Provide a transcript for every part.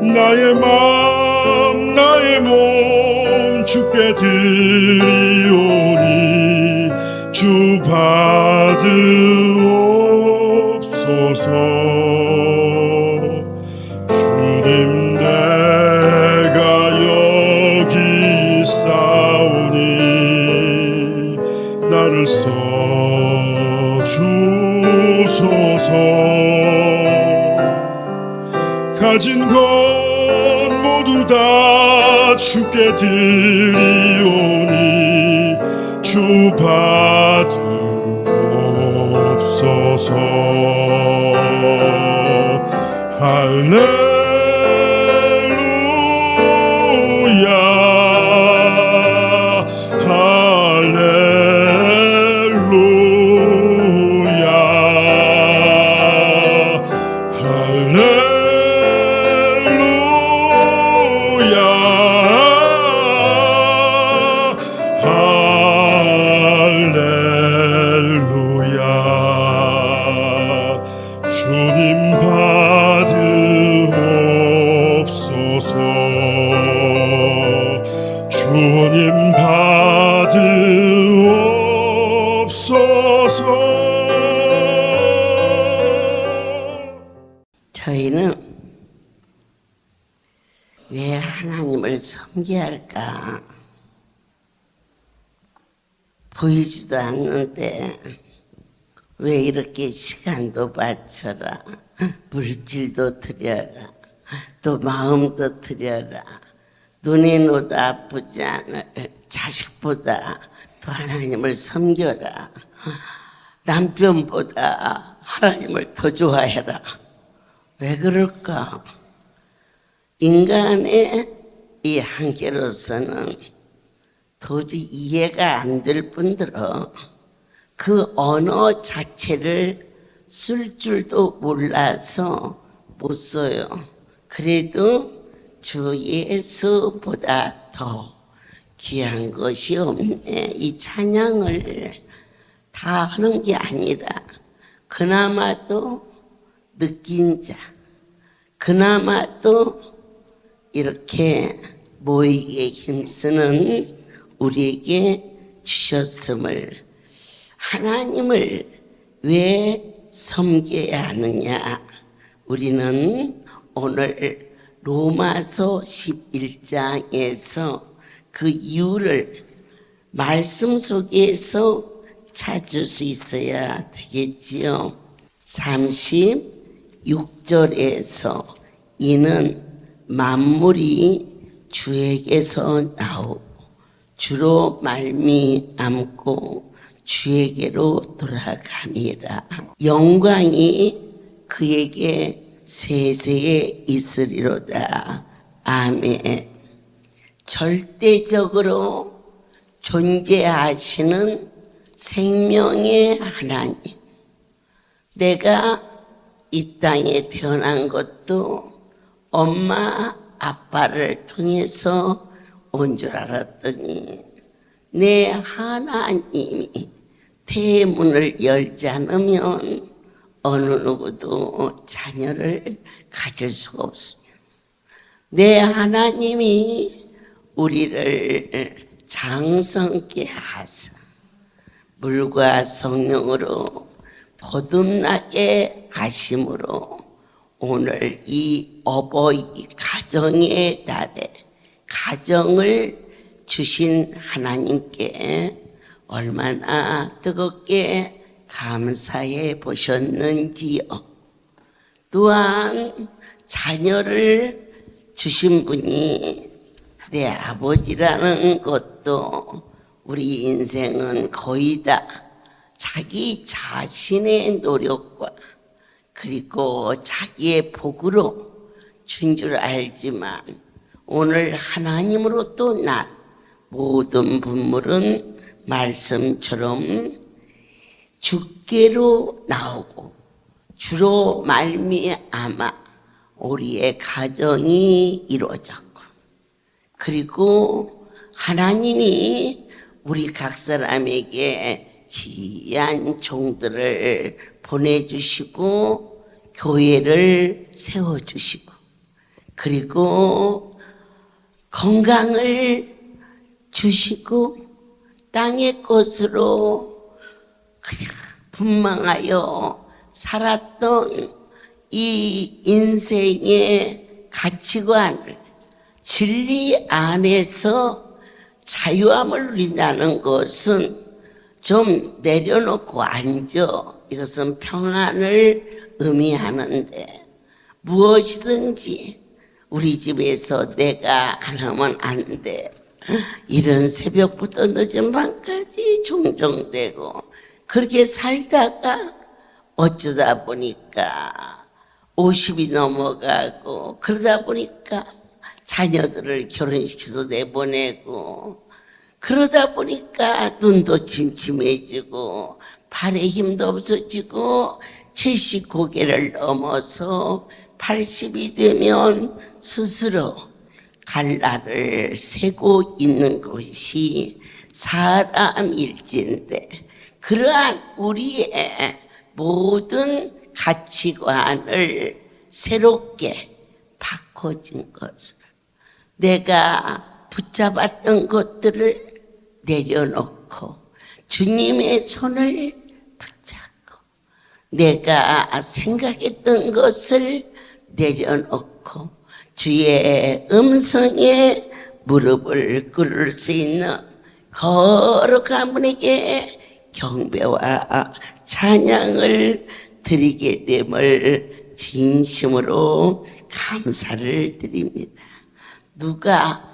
나의 마음 나의 몸 주께 드리오니 주 받으옵소서. 주님 내가 여기 있사오니 나를 써주소서. 가진 것 모두 다 주께 드리오니 주 받으옵소서. 할렐루야 할렐루야 할렐루야 할렐루야. 주님 받으옵소서. 주님 받으옵소서. 저희는 왜 하나님을 섬겨야 할까? 보이지도 않는데 왜 이렇게 시간도 바쳐라, 물질도 드려라, 또 마음도 드려라, 눈에 놓아도 아프지 않을 자식보다 더 하나님을 섬겨라, 남편보다 하나님을 더 좋아해라. 왜 그럴까? 인간의 이 한계로서는 도저히 이해가 안 될 뿐더러 그 언어 자체를 쓸 줄도 몰라서 못 써요. 그래도 주 예수보다 더 귀한 것이 없네. 이 찬양을 다 하는 게 아니라 그나마도 느낀 자, 그나마도 이렇게 모이게 힘쓰는 우리에게 주셨음을, 하나님을 왜 섬겨야 하느냐? 우리는 오늘 로마서 11장에서 그 이유를 말씀 속에서 찾을 수 있어야 되겠지요. 36절에서 이는 만물이 주에게서 나오고 주로 말미암고 주에게로 돌아감이라. 영광이 그에게 세세에 있으리로다. 아멘. 절대적으로 존재하시는 생명의 하나님. 내가 이 땅에 태어난 것도 엄마 아빠를 통해서 온 줄 알았더니 내 하나님이 대문을 열지 않으면 어느 누구도 자녀를 가질 수가 없습니다. 내 하나님이 우리를 장성케 하사 물과 성령으로 거듭나게 하심으로 오늘 이 어버이 가정의 달에 가정을 주신 하나님께 얼마나 뜨겁게 감사해 보셨는지요. 또한 자녀를 주신 분이 내 아버지라는 것도 우리 인생은 거의 다 자기 자신의 노력과 그리고 자기의 복으로 준 줄 알지만 오늘 하나님으로부터 난 모든 분물은 말씀처럼 주께로 나오고 주로 말미암아 우리의 가정이 이루어졌고, 그리고 하나님이 우리 각 사람에게 귀한 종들을 보내주시고 교회를 세워주시고, 그리고 건강을 주시고 땅의 것으로 그냥 분망하여 살았던 이 인생의 가치관을 진리 안에서 자유함을 누린다는 것은 좀 내려놓고 앉아. 이것은 평안을 의미하는데, 무엇이든지 우리 집에서 내가 안 하면 안 돼. 이런 새벽부터 늦은 밤까지 종종 되고, 그렇게 살다가 어쩌다 보니까 50이 넘어가고, 그러다 보니까 자녀들을 결혼시켜서 내보내고, 그러다 보니까 눈도 침침해지고 팔에 힘도 없어지고 70 고개를 넘어서 80이 되면 스스로 갈라를 세고 있는 것이 사람일진데, 그러한 우리의 모든 가치관을 새롭게 바꿔진 것을, 내가 붙잡았던 것들을 내려놓고 주님의 손을 붙잡고, 내가 생각했던 것을 내려놓고 주의 음성에 무릎을 꿇을 수 있는 거룩한 분에게 경배와 찬양을 드리게 됨을 진심으로 감사를 드립니다. 누가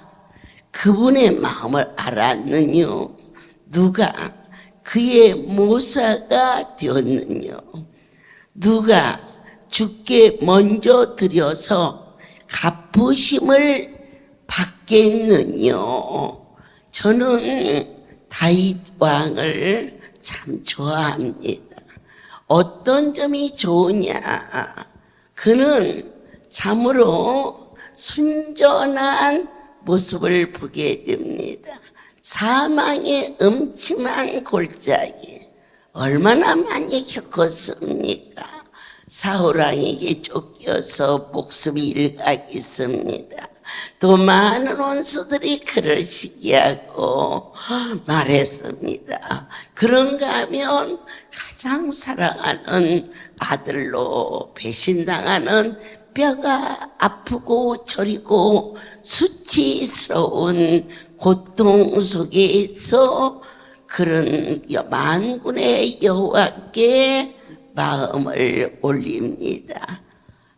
그분의 마음을 알았느뇨? 누가 그의 모사가 되었느뇨? 누가 주께 먼저 드려서 갚으심을 받겠느뇨? 저는 다윗 왕을 참 좋아합니다. 어떤 점이 좋으냐? 그는 참으로 순전한 모습을 보게 됩니다. 사망의 음침한 골짜기 얼마나 많이 겪었습니까? 사울왕에게 쫓겨서 목숨이 일각있습니다. 또 많은 원수들이 그를 시기하고 말했습니다. 그런가 하면 가장 사랑하는 아들로 배신당하는 뼈가 아프고 저리고 수치스러운 고통 속에서 그런 만군의 여호와께 마음을 올립니다.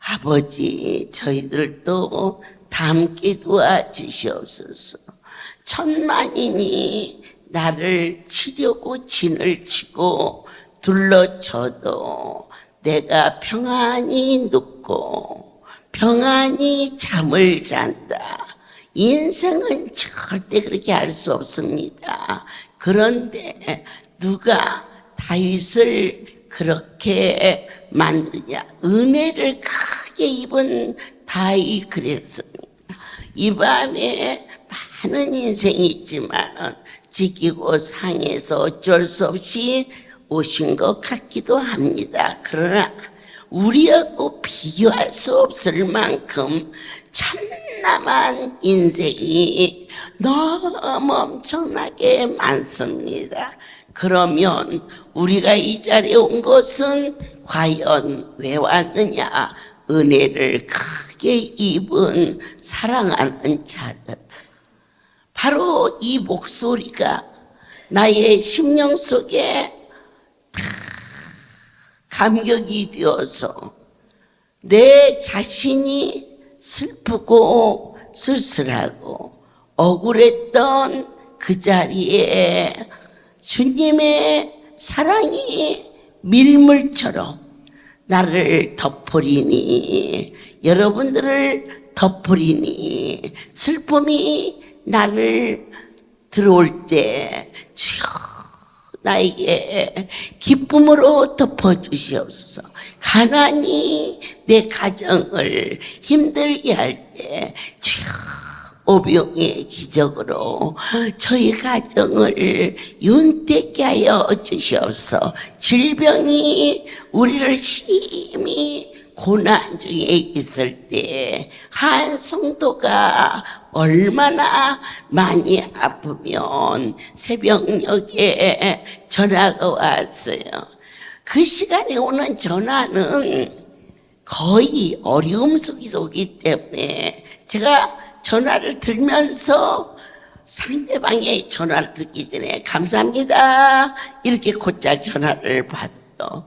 아버지, 저희들도 함께 도와주시옵소서. 천만인이 나를 치려고 진을 치고 둘러쳐도 내가 평안히 눕고 평안히 잠을 잔다. 인생은 절대 그렇게 할 수 없습니다. 그런데 누가 다윗을 그렇게 만드냐? 은혜를 크게 입은 다윗 그랬습니다. 이 밤에 많은 인생이 있지만 지키고 상해서 어쩔 수 없이 오신 것 같기도 합니다. 그러나 우리하고 비교할 수 없을 만큼 참남한 인생이 너무 엄청나게 많습니다. 그러면 우리가 이 자리에 온 것은 과연 왜 왔느냐? 은혜를 크게 입은 사랑하는 자들, 바로 이 목소리가 나의 심령 속에 감격이 되어서 내 자신이 슬프고 쓸쓸하고 억울했던 그 자리에 주님의 사랑이 밀물처럼 나를 덮으리니, 여러분들을 덮으리니, 슬픔이 나를 들어올 때 주여 나에게 기쁨으로 덮어주시옵소서. 가난이 내 가정을 힘들게 할 때 주여 오병의 기적으로 저희 가정을 윤택케 하여 주시옵소서. 질병이 우리를 심히 고난 중에 있을 때 한 성도가 얼마나 많이 아프면 새벽녘에 전화가 왔어요. 그 시간에 오는 전화는 거의 어려움 속이기 때문에 제가 전화를 들면서 상대방의 전화를 듣기 전에 감사합니다 이렇게 곧잘 전화를 받아요.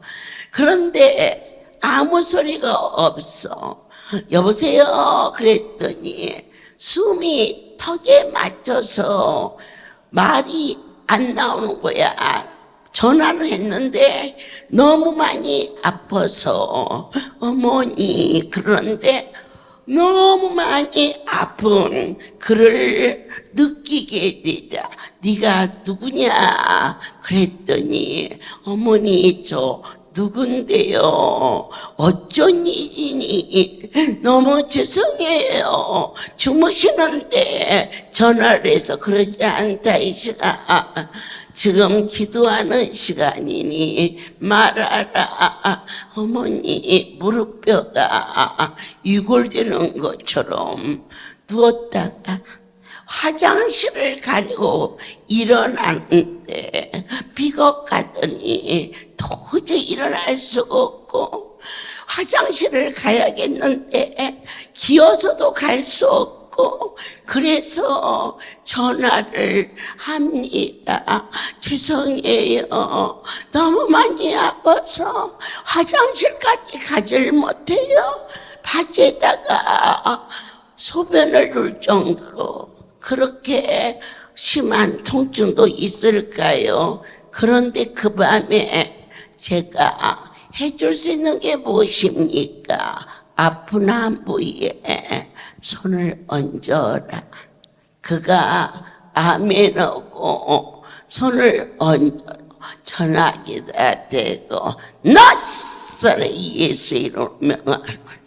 그런데 아무 소리가 없어. 여보세요 그랬더니 숨이 턱에 맞춰서 말이 안 나오는 거야. 전화를 했는데 너무 많이 아파서 어머니 그러는데 너무 많이 아픈 그를 느끼게 되자 네가 누구냐 그랬더니 어머니 저 누군데요? 어쩐 일이니? 너무 죄송해요. 주무시는데 전화를 해서 그러지 않다 이 시간. 지금 기도하는 시간이니 말하라. 어머니 무릎뼈가 유골되는 것처럼 누웠다가 화장실을 가려고 일어나는데 비겁하더니 도저히 일어날 수가 없고 화장실을 가야겠는데 기어서도 갈 수 없고 그래서 전화를 합니다. 죄송해요. 너무 많이 아파서 화장실까지 가지를 못해요. 바지에다가 소변을 줄 정도로 그렇게 심한 통증도 있을까요? 그런데 그 밤에 제가 해줄 수 있는 게 무엇입니까? 아픈 한 부위에 손을 얹어라. 그가 아멘하고 손을 얹어 전화기가 되고 나사렛 예수 이름으로 명하노니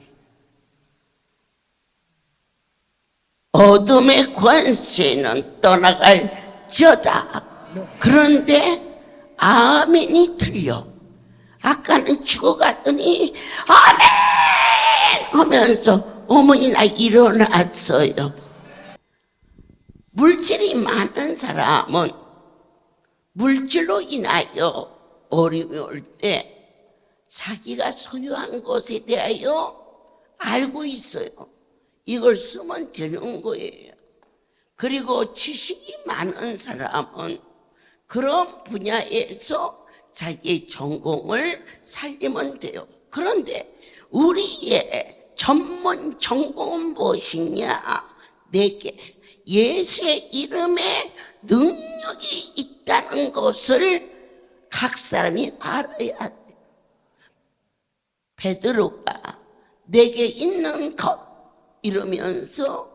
어둠의 권세는 떠나갈지어다. 그런데 아멘이 틀려. 아까는 죽어갔더니 아멘 하면서 어머니나 일어났어요. 물질이 많은 사람은 물질로 인하여 어려움이 올 때 자기가 소유한 것에 대하여 알고 있어요. 이걸 쓰면 되는 거예요. 그리고 지식이 많은 사람은 그런 분야에서 자기의 전공을 살리면 돼요. 그런데 우리의 전문 전공은 무엇이냐? 내게 예수의 이름에 능력이 있다는 것을 각 사람이 알아야 돼요. 베드로가 내게 있는 것 이러면서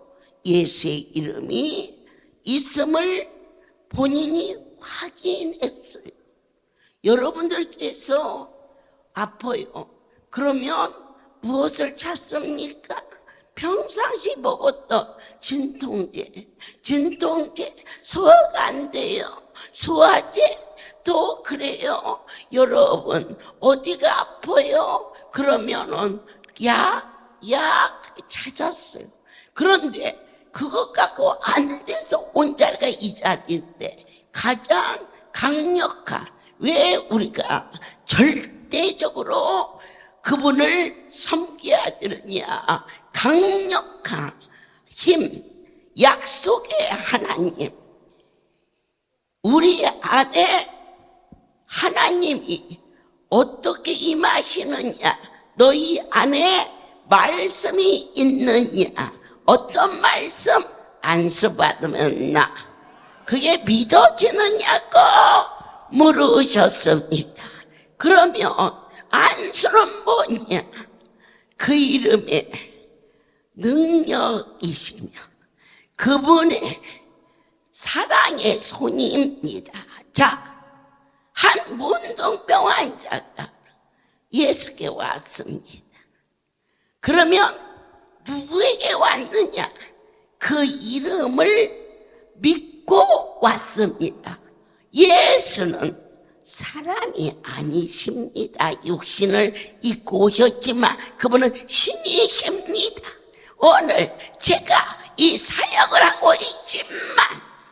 예수의 이름이 있음을 본인이 확인했어요. 여러분들께서 아파요. 그러면 무엇을 찾습니까? 평상시 먹었던 진통제 소화가 안 돼요. 소화제 또 그래요. 여러분 어디가 아파요? 그러면은 약 찾았어요. 그런데 그것 갖고 안 돼서 온 자리가 이 자리인데 가장 강력한 왜 우리가 절대적으로 그분을 섬겨야 되느냐? 강력한 힘, 약속의 하나님. 우리 안에 하나님이 어떻게 임하시느냐? 너희 안에 말씀이 있느냐? 어떤 말씀? 안수받으면 나. 그게 믿어지느냐고 물으셨습니다. 그러면 안수는 뭐냐? 그 이름에 능력이시며 그분의 사랑의 손입니다. 자, 한 문둥병 환자가 예수께 왔습니다. 그러면 누구에게 왔느냐? 그 이름을 믿고 왔습니다. 예수는 사람이 아니십니다. 육신을 입고 오셨지만 그분은 신이십니다. 오늘 제가 이 사역을 하고 있지만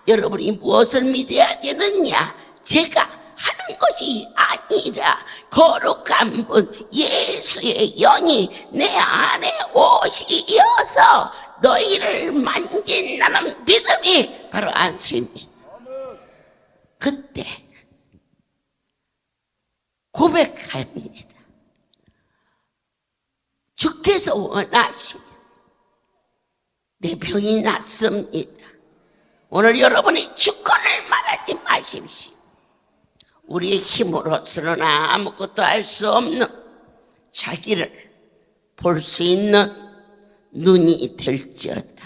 여러분이 무엇을 믿어야 되느냐? 제가 하는 것이 아니라 거룩한 분 예수의 영이 내 안에 오시어서 너희를 만진다는 믿음이 바로 안수입니다. 그때 고백합니다. 주께서 원하시면 내 병이 낫습니다. 오늘 여러분이 주권을 말하지 마십시오. 우리의 힘으로서는 아무것도 할 수 없는 자기를 볼 수 있는 눈이 될지어다.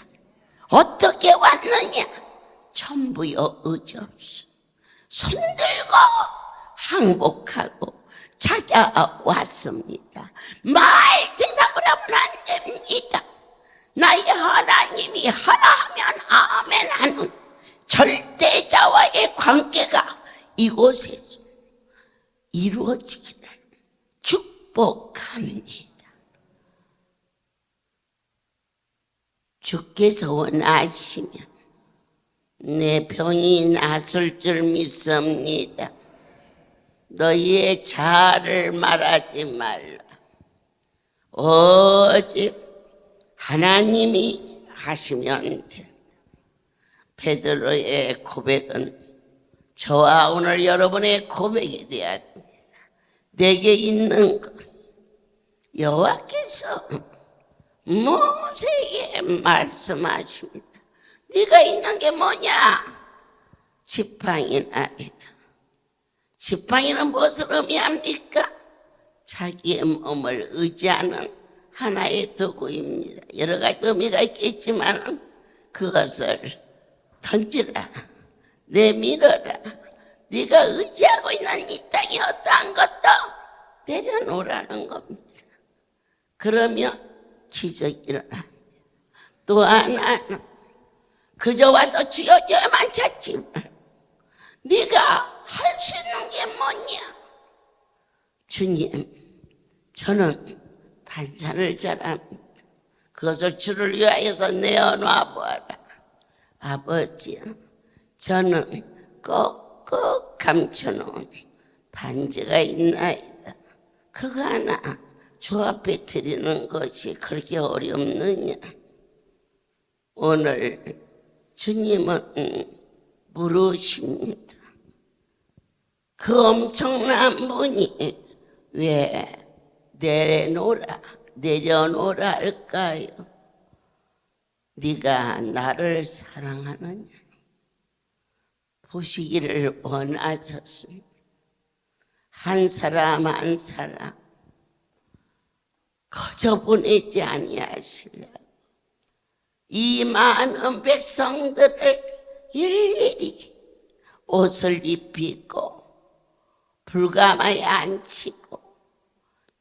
어떻게 왔느냐? 전부여 의지없소. 손들고 항복하고 찾아왔습니다. 말 대답을 하면 안 됩니다. 나의 하나님이 하나 하면 아멘 하는 절대자와의 관계가 이곳에서 이루어지기를 축복합니다. 주께서 원하시면 내 병이 낫을 줄 믿습니다. 너희의 자아를 말하지 말라. 오직 하나님이 하시면 된다. 베드로의 고백은 저와 오늘 여러분의 고백이 되어야 됩니다. 내게 있는 것 여호와께서 모세에게 말씀하십니다. 네가 있는 게 뭐냐? 지팡이나이다. 지팡이는 무엇을 의미합니까? 자기의 몸을 의지하는 하나의 도구입니다. 여러 가지 의미가 있겠지만 그것을 던지라, 내밀어라. 네가 의지하고 있는 이 땅이 어떠한 것도 내려놓으라는 겁니다. 그러면 기적이 일어납니다. 또 하나는 그저 와서 쥐어줘야만 찾지 말고 네가 할 수 있는 게 뭐냐? 주님, 저는 반찬을 잘합니다. 그것을 주를 위하여서 내어놔 보아라. 아버지, 저는 꼭꼭 감춰놓은 반지가 있나이다. 그거 하나 주 앞에 드리는 것이 그렇게 어렵느냐? 오늘 주님은 물으십니다. 그 엄청난 분이 왜 내려놓으라 할까요? 네가 나를 사랑하느냐? 보시기를 원하셨습니다. 한 사람 한 사람 거저 보내지 아니하시려고 이 많은 백성들을 일일이 옷을 입히고 불가마에 앉히고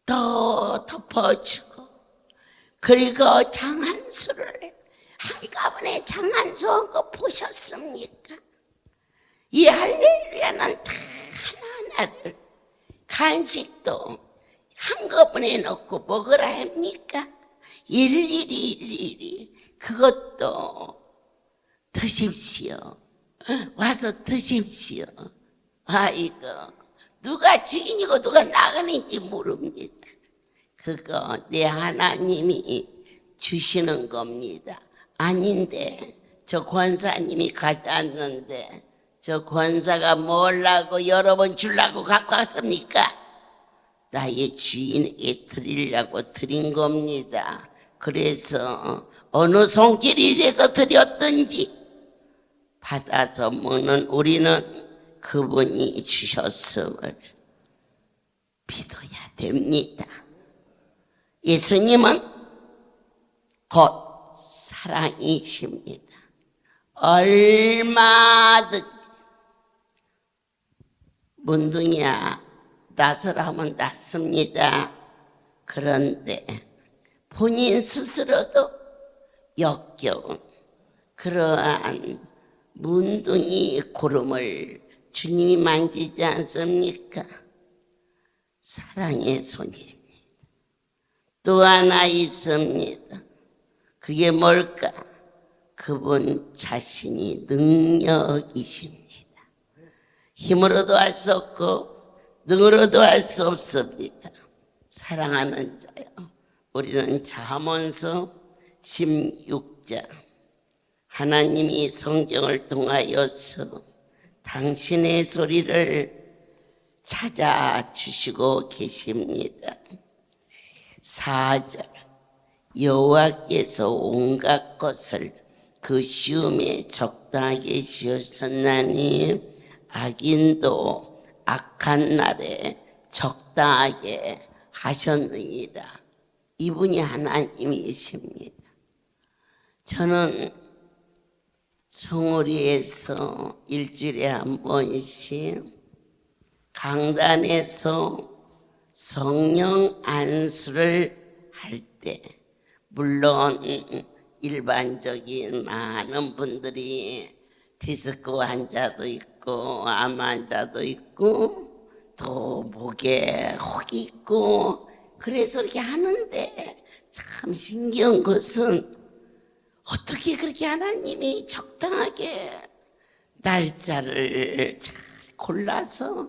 또 덮어주고 그리고 장한수를 한가분에 장한수 한 거 보셨습니까? 이 할렐루야는 다 하나하나를 간식도 한꺼번에 넣고 먹으라 합니까? 일일이 그것도 드십시오. 와서 드십시오. 아이고, 누가 주인이고 누가 나그네인지 모릅니다. 그거 내 하나님이 주시는 겁니다. 아닌데 저 권사님이 가져왔는데 저 권사가 뭘라고 여러 번 주려고 갖고 왔습니까? 나의 주인에게 드리려고 드린 겁니다. 그래서 어느 손길이 돼서 드렸든지 받아서 먹는 우리는 그분이 주셨음을 믿어야 됩니다. 예수님은 곧 사랑이십니다. 얼마든지 문둥이야 낫을 하면 낫습니다. 그런데 본인 스스로도 역겨운 그러한 문둥이 고름을 주님이 만지지 않습니까? 사랑의 손입니다. 또 하나 있습니다. 그게 뭘까? 그분 자신이 능력이십니다. 힘으로도 할 수 없고 능으로도 할 수 없습니다. 사랑하는 자요. 우리는 잠언서 16장 하나님이 성경을 통하여서 당신의 소리를 찾아주시고 계십니다. 4절 여호와께서 온갖 것을 그 시음에 적당하게 지으셨나니 악인도 악한 날에 적당하게 하셨느니라. 이분이 하나님이십니다. 저는 성우리에서 일주일에 한 번씩 강단에서 성령 안수를 할 때 물론 일반적인 많은 분들이 디스크 환자도 있고 암 환자도 있고 또 목에 혹이 있고 그래서 이렇게 하는데 참 신기한 것은 어떻게 그렇게 하나님이 적당하게 날짜를 잘 골라서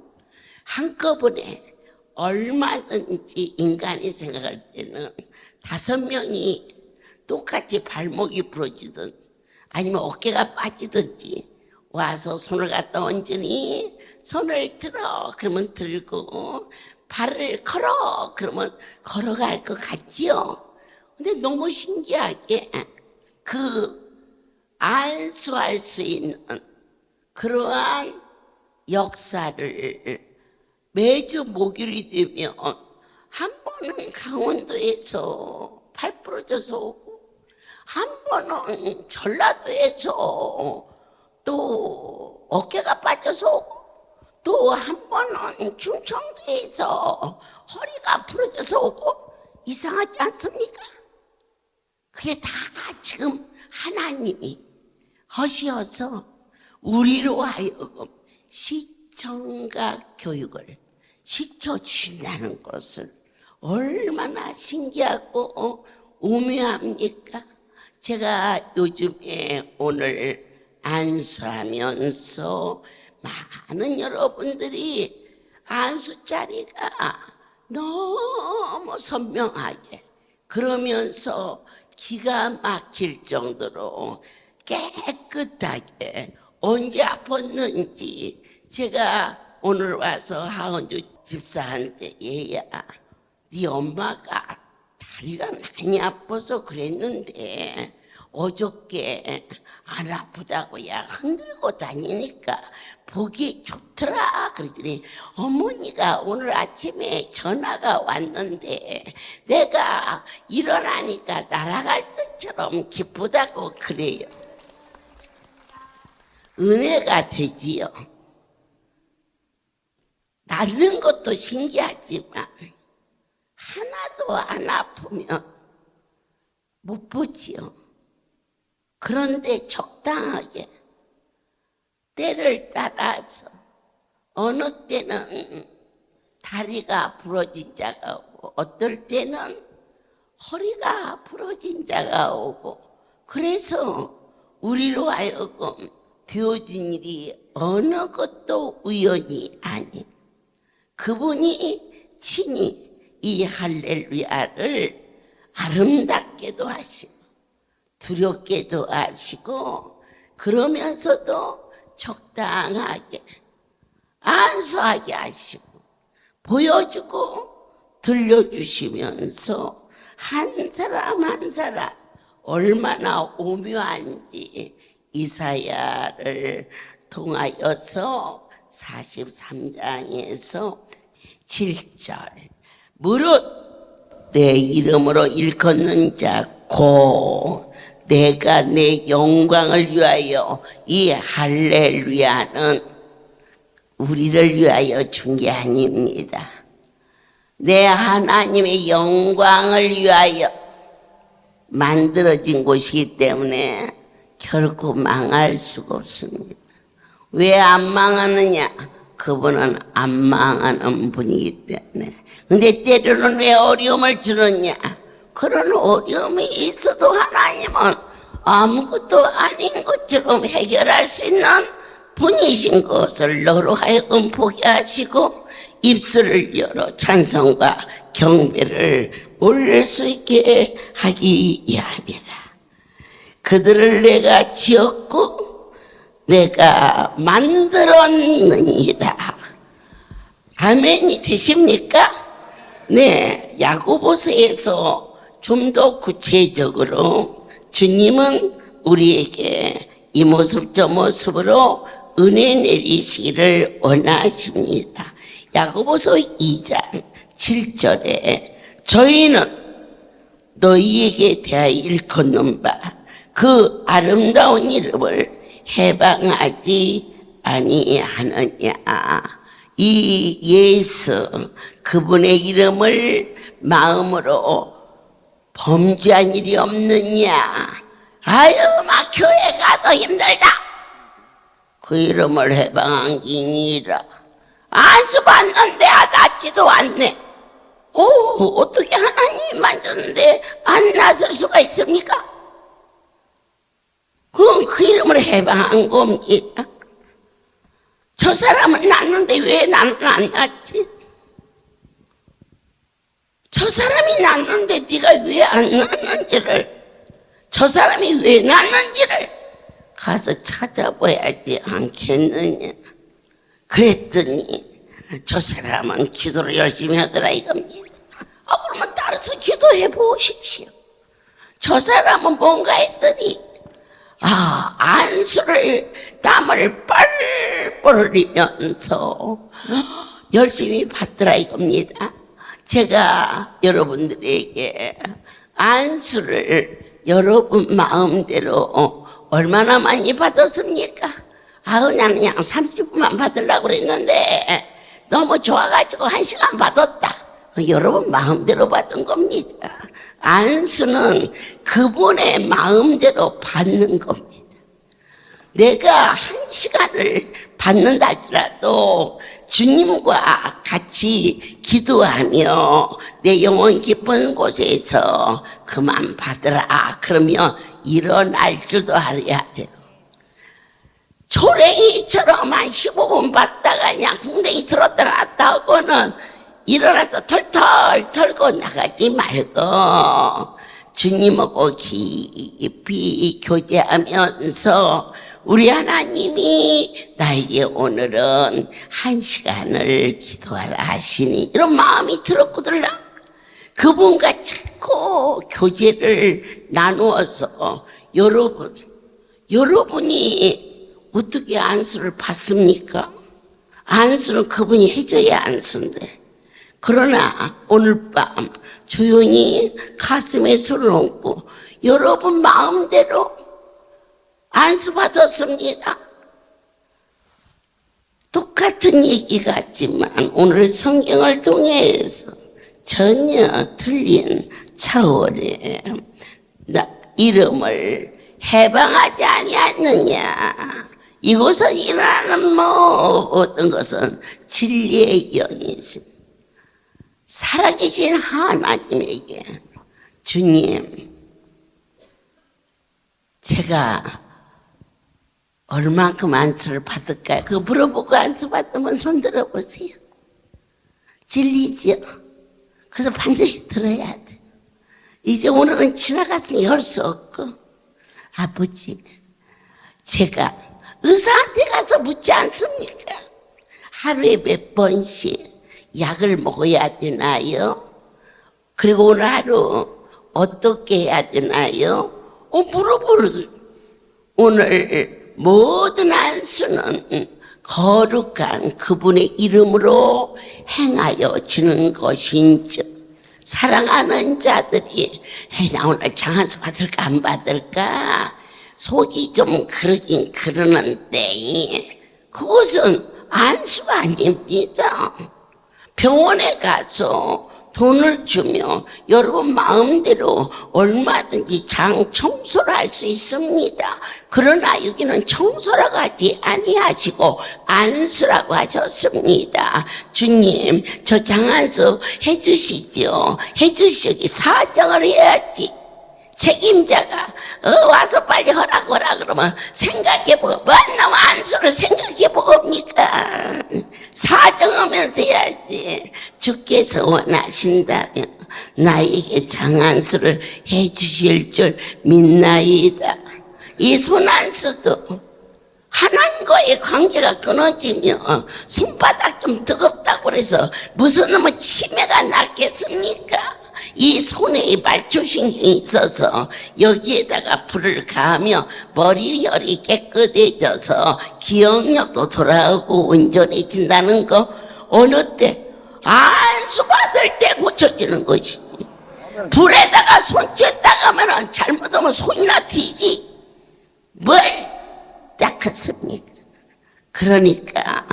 한꺼번에 얼마든지 인간이 생각할 때는 5명이 똑같이 발목이 부러지든 아니면 어깨가 빠지든지 와서 손을 갖다 얹으니 손을 들어 그러면 들고 발을 걸어 그러면 걸어갈 것 같지요. 근데 너무 신기하게 그 안수할 수 있는 그러한 역사를 매주 목요일이 되면 한 번은 강원도에서 팔 부러져서 오고 한 번은 전라도에서 또 어깨가 빠져서 오고 또 한 번은 충청도에서 허리가 부러져서 오고 이상하지 않습니까? 그게 다 지금 하나님이 하시어서 우리로 하여금 시청각 교육을 시켜주신다는 것을 얼마나 신기하고 오묘합니까? 제가 요즘에 오늘 안수하면서 많은 여러분들이 안수 자리가 너무 선명하게 그러면서 기가 막힐 정도로 깨끗하게 언제 아팠는지 제가 오늘 와서 하은주 집사한테 얘야 네 엄마가 다리가 많이 아파서 그랬는데 어저께 안 아프다고 야 흔들고 다니니까 보기 좋더라 그랬더니 어머니가 오늘 아침에 전화가 왔는데 내가 일어나니까 날아갈 때처럼 기쁘다고 그래요. 은혜가 되지요. 낫는 것도 신기하지만 하나도 안 아프면 못 보지요. 그런데 적당하게 때를 따라서 어느 때는 다리가 부러진 자가 오고 어떨 때는 허리가 부러진 자가 오고 그래서 우리로 하여금 되어진 일이 어느 것도 우연이 아닌 그분이 친히 이 할렐루야를 아름답게도 하시고 두렵게도 하시고 그러면서도 적당하게 안수하게 하시고 보여주고 들려주시면서 한 사람 한 사람 얼마나 오묘한지 이사야를 통하여서 43장에서 7절 무릇 내 이름으로 일컫는 자 고 내가 내 영광을 위하여 이 할렐루야는 우리를 위하여 준 게 아닙니다. 내 하나님의 영광을 위하여 만들어진 곳이기 때문에 결코 망할 수가 없습니다. 왜 안 망하느냐? 그분은 안 망하는 분이기 때문에. 근데 때로는 왜 어려움을 주느냐? 그런 어려움이 있어도 하나님은 아무것도 아닌 것처럼 해결할 수 있는 분이신 것을 너로 하여금 보게 하시고 입술을 열어 찬송과 경배를 올릴 수 있게 하기 위함이라. 그들을 내가 지었고 내가 만들었느니라. 아멘이 되십니까? 네, 야고보서에서 좀 더 구체적으로 주님은 우리에게 이 모습 저 모습으로 은혜 내리시기를 원하십니다. 야고보서 2장 7절에 저희는 너희에게 대하여 일컫는 바 그 아름다운 이름을 해방하지 아니하느냐. 이 예수 그분의 이름을 마음으로 범죄한 일이 없느냐. 아유 막 교회 가도 힘들다. 그 이름을 해방한 게 아니라 안수 받는데 낫지도 않네. 오, 어떻게 하나님이 만졌는데 안 낫을 수가 있습니까? 그 이름을 해방한 겁니다. 저 사람은 낫는데 왜 나는 안 낫지? 저 사람이 낫는데 네가 왜 안 낫는지를, 저 사람이 왜 낫는지를 가서 찾아봐야지 않겠느냐. 그랬더니 저 사람은 기도를 열심히 하더라 이겁니다. 그러면 따라서 기도해 보십시오. 저 사람은 뭔가 했더니 안수를 땀을 뻘뻘 흘리면서 열심히 받더라 이겁니다. 제가 여러분들에게 안수를 여러분 마음대로 얼마나 많이 받았습니까? 나는 그냥 30분만 받으려고 그랬는데 너무 좋아가지고 1시간 받았다. 여러분 마음대로 받은 겁니다. 안수는 그분의 마음대로 받는 겁니다. 내가 1시간을 받는다 할지라도 주님과 같이 기도하며 내 영혼 깊은 곳에서 그만 받으라. 그러면 일어날 줄도 알아야 돼요. 초랭이처럼 한 15분 받다가 그냥 궁뎅이 들었다 놨다 하고는 일어나서 털털 털고 나가지 말고 주님하고 깊이 교제하면서 우리 하나님이 나에게 오늘은 1시간을 기도하라 하시니 이런 마음이 들었거든요. 그분과 자꾸 교제를 나누어서 여러분이 어떻게 안수를 받습니까? 안수는 그분이 해줘야 안수인데. 그러나 오늘 밤 조용히 가슴에 손을 얹고 여러분 마음대로 안수 받았습니다. 똑같은 얘기 같지만 오늘 성경을 통해서 전혀 틀린 차원의 이름을 해방하지 아니하느냐. 이곳에 일어나는 모든 것은 진리의 영이신 살아계신 하나님에게 주님, 제가 얼만큼 안수를 받을까요? 그거 물어보고 안수 받으면 손 들어보세요. 진리지요. 그래서 반드시 들어야 돼. 이제 오늘은 지나갔으니 할 수 없고, 아버지, 제가 의사한테 가서 묻지 않습니까? 하루에 몇 번씩 약을 먹어야 되나요? 그리고 오늘 하루 어떻게 해야 되나요? 물어보르. 오늘 모든 안수는 거룩한 그분의 이름으로 행하여 지는 것인즉 사랑하는 자들이 나 오늘 장안수 받을까 안 받을까 속이 좀 그러긴 그러는데 그것은 안수가 아닙니다. 병원에 가서 돈을 주며 여러분 마음대로 얼마든지 장 청소를 할 수 있습니다. 그러나 여기는 청소라고 하지 아니하시고 안수라고 하셨습니다. 주님, 저 장안수 해주시죠. 해주시기 사정을 해야지. 책임자가 와서 빨리 허락하라 그러면 생각해보고 만나면 안수를 생각해보고 합니까? 사정하면서 해야지. 주께서 원하신다면 나에게 장안수를 해주실 줄 믿나이다. 이 손안수도 하나님과의 관계가 끊어지면 손바닥 좀 뜨겁다고 그래서 무슨 놈의 치매가 낫겠습니까? 이 손에 이 말초신경이 있어서 여기에다가 불을 가하며 머리혈이 깨끗해져서 기억력도 돌아오고 온전해진다는 거 어느 때? 안수 받을 때 고쳐지는 것이지. 불에다가 손 쬐다가 하면 잘못하면 손이나 튀지. 뭘 닦았습니까? 그러니까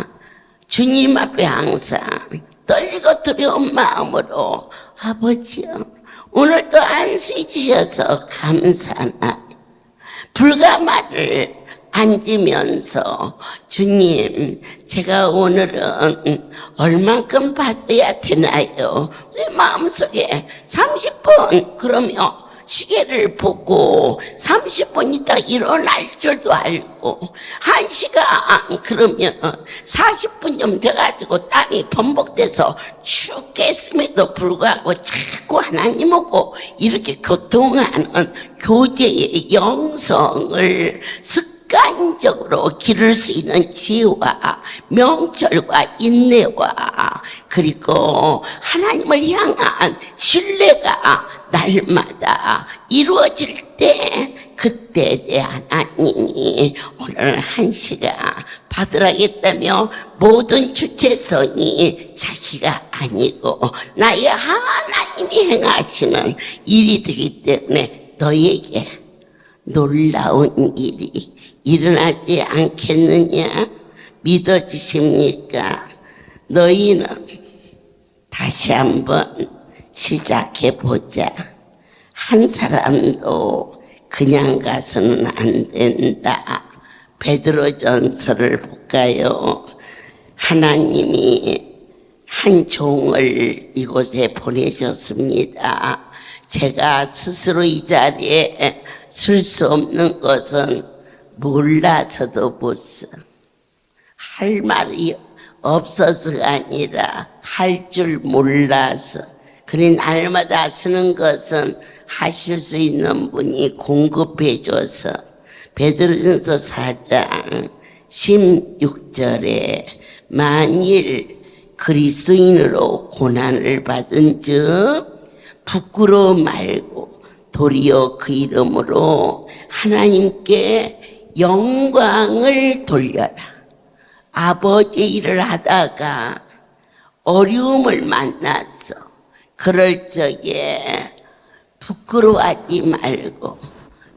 주님 앞에 항상 떨리고 두려운 마음으로 아버지요, 오늘도 안수해 주셔서 감사나 불가마를 앉으면서 주님, 제가 오늘은 얼만큼 받아야 되나요? 왜 마음속에 30분 그러면 시계를 보고 30분 있다 일어날 줄도 알고 1시간 그러면 40분 좀 돼가지고 땀이 번복돼서 죽겠음에도 불구하고 자꾸 하나님하고 이렇게 교통하는 교제의 영성을 습관적으로 기를 수 있는 지혜와 명철과 인내와 그리고 하나님을 향한 신뢰가 날마다 이루어질 때 그때 내 하나님이 오늘 1시간 받으라겠다며 모든 주체성이 자기가 아니고 나의 하나님이 행하시는 일이 되기 때문에 너에게 놀라운 일이 일어나지 않겠느냐? 믿어지십니까? 너희는 다시 한번 시작해보자. 한 사람도 그냥 가서는 안 된다. 베드로전서를 볼까요? 하나님이 한 종을 이곳에 보내셨습니다. 제가 스스로 이 자리에 설 수 없는 것은 몰라서도 못 써. 할 말이 없어서가 아니라 할 줄 몰라서. 그래 날마다 쓰는 것은 하실 수 있는 분이 공급해 줘서 베드로전서 4장 16절에 만일 그리스도인으로 고난을 받은 즉 부끄러워 말고 도리어 그 이름으로 하나님께 영광을 돌려라. 아버지 일을 하다가 어려움을 만났어. 그럴 적에 부끄러워하지 말고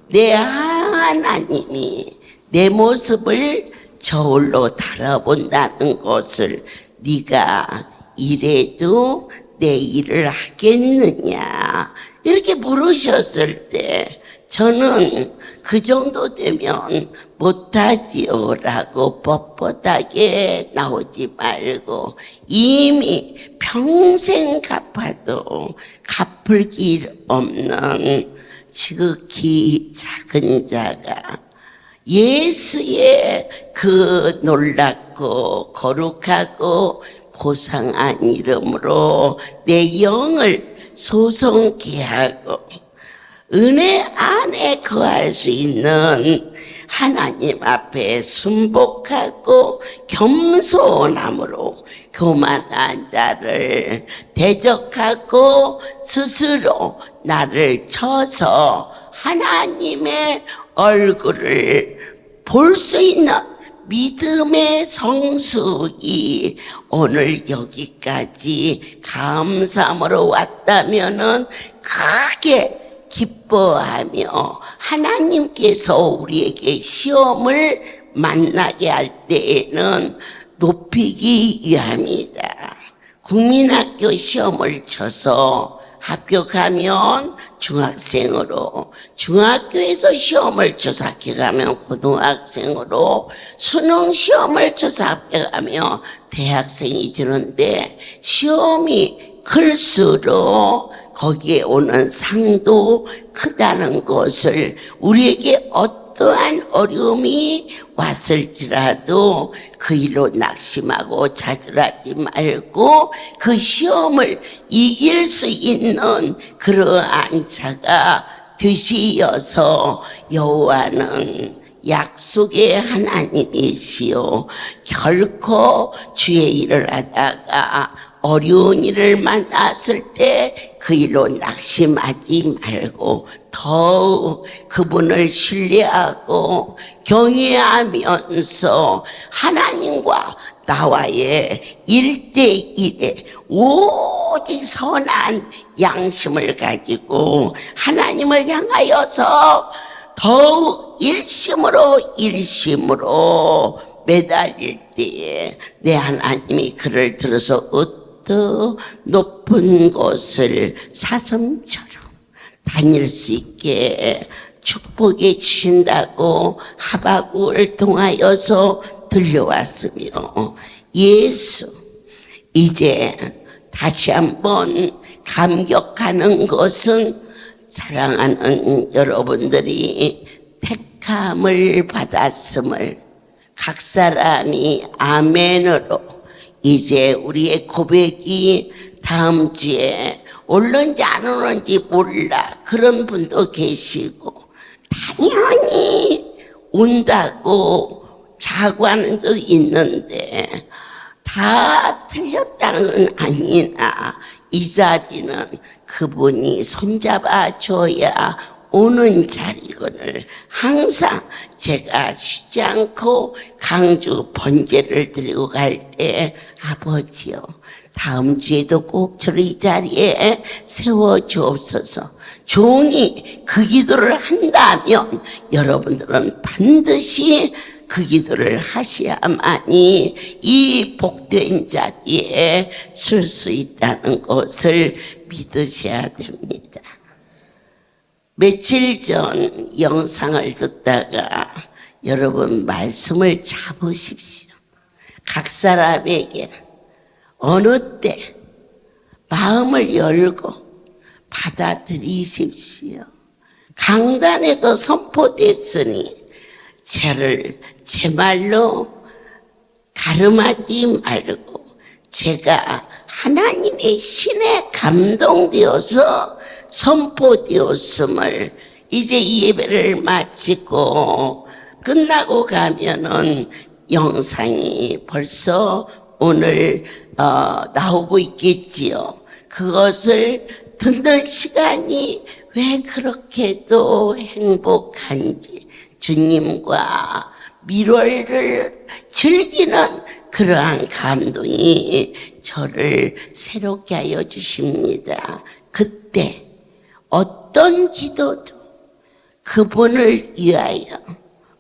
내 하나님이 내 모습을 저울로 달아본다는 것을 네가 이래도 내 일을 하겠느냐 이렇게 물으셨을 때 저는 그 정도 되면 못하지요 라고 뻣뻣하게 나오지 말고 이미 평생 갚아도 갚을 길 없는 지극히 작은 자가 예수의 그 놀랍고 거룩하고 고상한 이름으로 내 영을 소송케 하고 은혜 안에 거할 수 있는 하나님 앞에 순복하고 겸손함으로 교만한 자를 대적하고 스스로 나를 쳐서 하나님의 얼굴을 볼 수 있는 믿음의 성숙이 오늘 여기까지 감사함으로 왔다면은 크게 기뻐하며 하나님께서 우리에게 시험을 만나게 할 때에는 높이기 위함이다. 국민학교 시험을 쳐서 합격하면 중학생으로, 중학교에서 시험을 쳐서 합격하면 고등학생으로, 수능 시험을 쳐서 합격하면 대학생이 되는데, 시험이 클수록 거기에 오는 상도 크다는 것을, 우리에게 어떠한 어려움이 왔을지라도 그 일로 낙심하고 좌절하지 말고 그 시험을 이길 수 있는 그러한 자가 되시어서, 여호와는 약속의 하나님이시요 결코 주의 일을 하다가 어려운 일을 만났을 때 그 일로 낙심하지 말고 더욱 그분을 신뢰하고 경외하면서 하나님과 나와의 1대1의 오직 선한 양심을 가지고 하나님을 향하여서 더욱 일심으로 매달릴 때에 내 하나님이 그를 들어서 높은 곳을 사슴처럼 다닐 수 있게 축복해 주신다고 하박국을 통하여서 들려왔으며, 예수 이제 다시 한번 감격하는 것은 사랑하는 여러분들이 택함을 받았음을 각 사람이 아멘으로, 이제 우리의 고백이 다음 주에 올는지 안 오는지 몰라 그런 분도 계시고, 당연히 온다고 자고하는 도 있는데 다 틀렸다는 건 아니나 이 자리는 그분이 손잡아 줘야 오는 자리거늘 항상 제가 쉬지 않고 강주 번제를 드리고 갈 때, 아버지요 다음 주에도 꼭 저를 이 자리에 세워주옵소서. 종이 그 기도를 한다면 여러분들은 반드시 그 기도를 하셔야만이 이 복된 자리에 설 수 있다는 것을 믿으셔야 됩니다. 며칠 전 영상을 듣다가 여러분 말씀을 잡으십시오. 각 사람에게 어느 때 마음을 열고 받아들이십시오. 강단에서 선포됐으니 저를 제 말로 가름하지 말고, 제가 하나님의 신에 감동되어서 선포되었음을, 이제 이 예배를 마치고 끝나고 가면은 영상이 벌써 오늘 나오고 있겠지요. 그것을 듣는 시간이 왜 그렇게도 행복한지, 주님과 밀월을 즐기는 그러한 감동이 저를 새롭게 하여 주십니다. 그때 어떤 기도도 그분을 위하여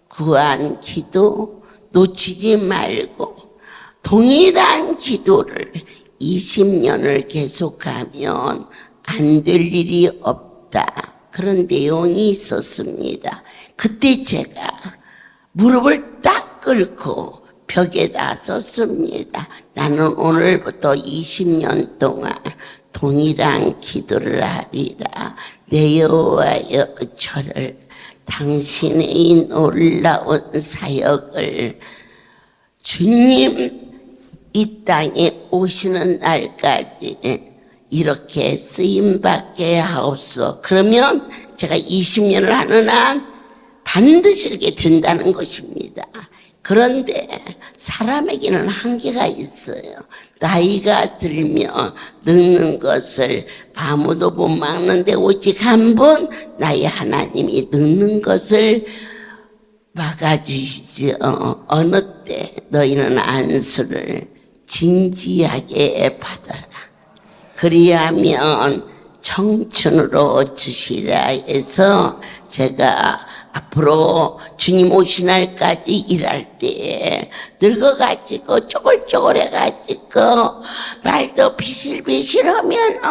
구한 기도 놓치지 말고, 동일한 기도를 20년을 계속하면 안 될 일이 없다, 그런 내용이 있었습니다. 그때 제가 무릎을 딱 꿇고 벽에다 썼습니다. 나는 오늘부터 20년 동안 동일한 기도를 하리라. 내 여호와여, 저를 당신의 이 놀라운 사역을 주님 이 땅에 오시는 날까지 이렇게 쓰임받게 하옵소서. 그러면 제가 20년을 하는 한 반드시 이렇게 된다는 것입니다. 그런데 사람에게는 한계가 있어요. 나이가 들면 늙는 것을 아무도 못 막는데 오직 한 번 나의 하나님이 늙는 것을 막아주시죠. 어느 때 너희는 안수를 진지하게 받아라. 그리하면 청춘으로 주시라 해서 제가 앞으로 주님 오신 날까지 일할 때 늙어가지고 쪼글쪼글해가지고 말도 비실비실하면은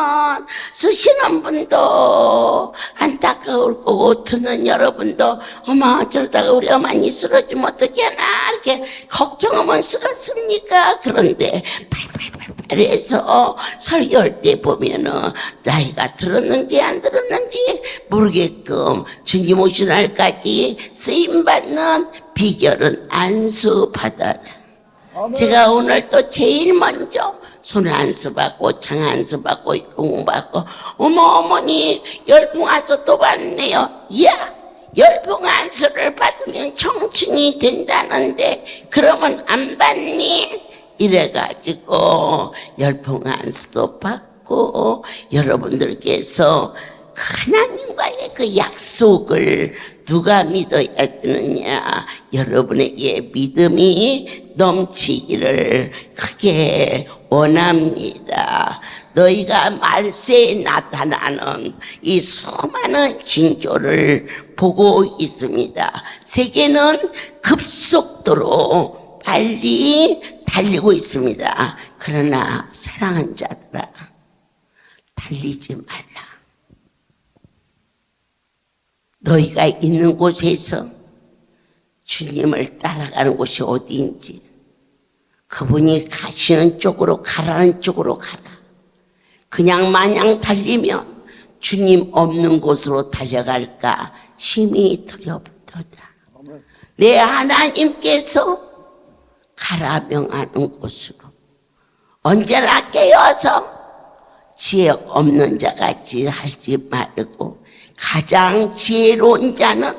쓰시는 분도 안타까울 거고 듣는 여러분도 어머 저러다가 우리 어머니 쓰러지면 어떡하나 이렇게 걱정하면 쓰겠습니까? 그런데 팔팔팔팔 해서 설교할 때 보면은 나이가 들었는지 안 들었는지 모르게끔 주님 오신 날까지 쓰임받는 비결은 안수 받아라. 제가 오늘 또 제일 먼저 손 안수 받고 장 안수 받고 용 받고 어머니 열풍 안수 또 받네요. 야 열풍 안수를 받으면 청춘이 된다는데 그러면 안 받니? 이래가지고 열풍 안수도 받고 여러분들께서 하나님과의 그 약속을 누가 믿어야 되느냐? 여러분에게 믿음이 넘치기를 크게 원합니다. 너희가 말세에 나타나는 이 수많은 징조를 보고 있습니다. 세계는 급속도로 빨리 달리고 있습니다. 그러나 사랑하는 자들아, 달리지 말라. 너희가 있는 곳에서 주님을 따라가는 곳이 어디인지 그분이 가시는 쪽으로 가라는 쪽으로 가라. 그냥 마냥 달리면 주님 없는 곳으로 달려갈까 심히 두렵도다. 내 하나님께서 가라 명하는 곳으로 언제나 깨어서 지혜 없는 자같이 하지 말고 가장 지혜로운 자는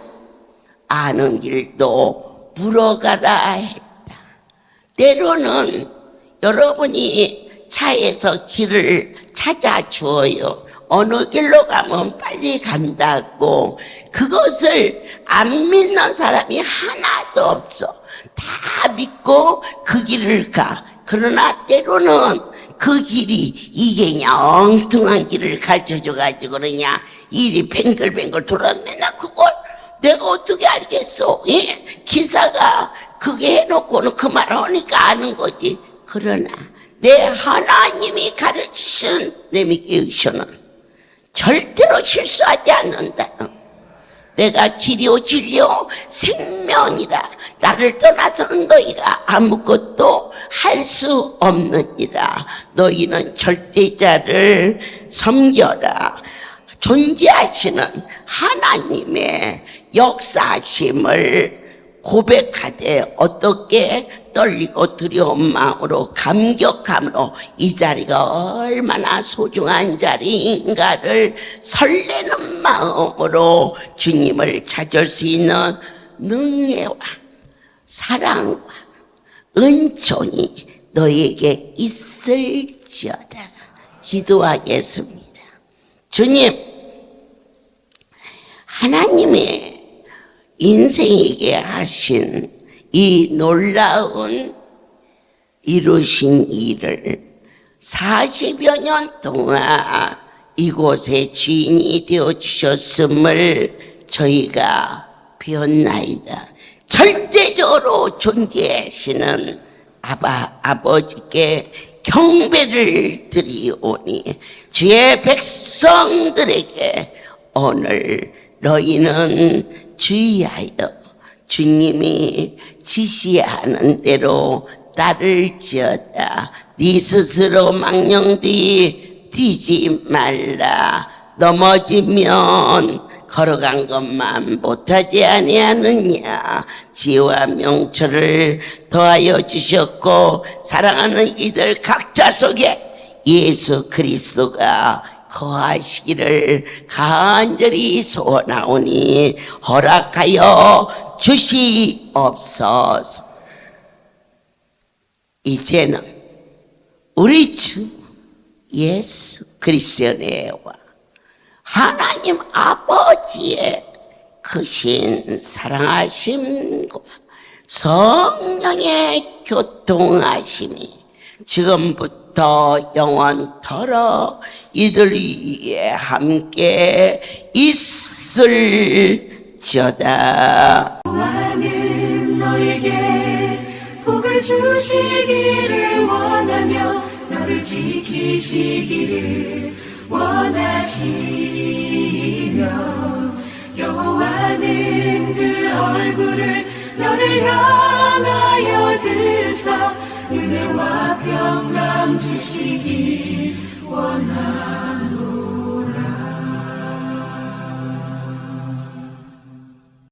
아는 길도 물어가라 했다. 때로는 여러분이 차에서 길을 찾아주어요. 어느 길로 가면 빨리 간다고. 그것을 안 믿는 사람이 하나도 없어. 다 믿고 그 길을 가. 그러나 때로는 그 길이 이게냐 엉뚱한 길을 가르쳐줘가지고 그러냐 일이 뱅글뱅글 돌았네. 나 그걸 내가 어떻게 알겠어? 예? 기사가 그게 해놓고는 그 말 하니까 아는 거지. 그러나 내 하나님이 가르치시는 내미기의쇼는 절대로 실수하지 않는다. 내가 길이요 진리요 생명이라. 나를 떠나서는 너희가 아무것도 할 수 없느니라. 너희는 절대자를 섬겨라. 존재하시는 하나님의 역사심을 고백하되 어떻게 떨리고 두려운 마음으로 감격함으로 이 자리가 얼마나 소중한 자리인가를 설레는 마음으로 주님을 찾을 수 있는 능애와 사랑과 은총이 너에게 있을지어다. 기도하겠습니다. 주님, 하나님의 인생에게 하신 이 놀라운 이루신 일을 40여 년 동안 이곳의 주인이 되어주셨음을 저희가 배웠나이다. 절대적으로 존재하시는 아버지께 경배를 드리오니 주의 백성들에게 오늘 너희는 주의하여 주님이 지시하는 대로 따를지어다. 네 스스로 망령되이 뛰지 말라. 넘어지면 걸어간 것만 못하지 아니하느냐. 지혜와 명철을 더하여 주셨고 사랑하는 이들 각자 속에 예수 그리스도가 거하시기를 간절히 소원하오니 허락하여 주시옵소서. 이제는 우리 주 예수 그리스도의 은혜와 하나님 아버지의 크신 사랑하심과 성령의 교통하심이 지금부터 지금부터 영원토록 이들이 함께 있을지어다. 여호와는 너에게 복을 주시기를 원하며 너를 지키시기를 원하시며 여호와는 그 얼굴을 너를 향하여 드사 은혜와 평강 주시기 원하노라.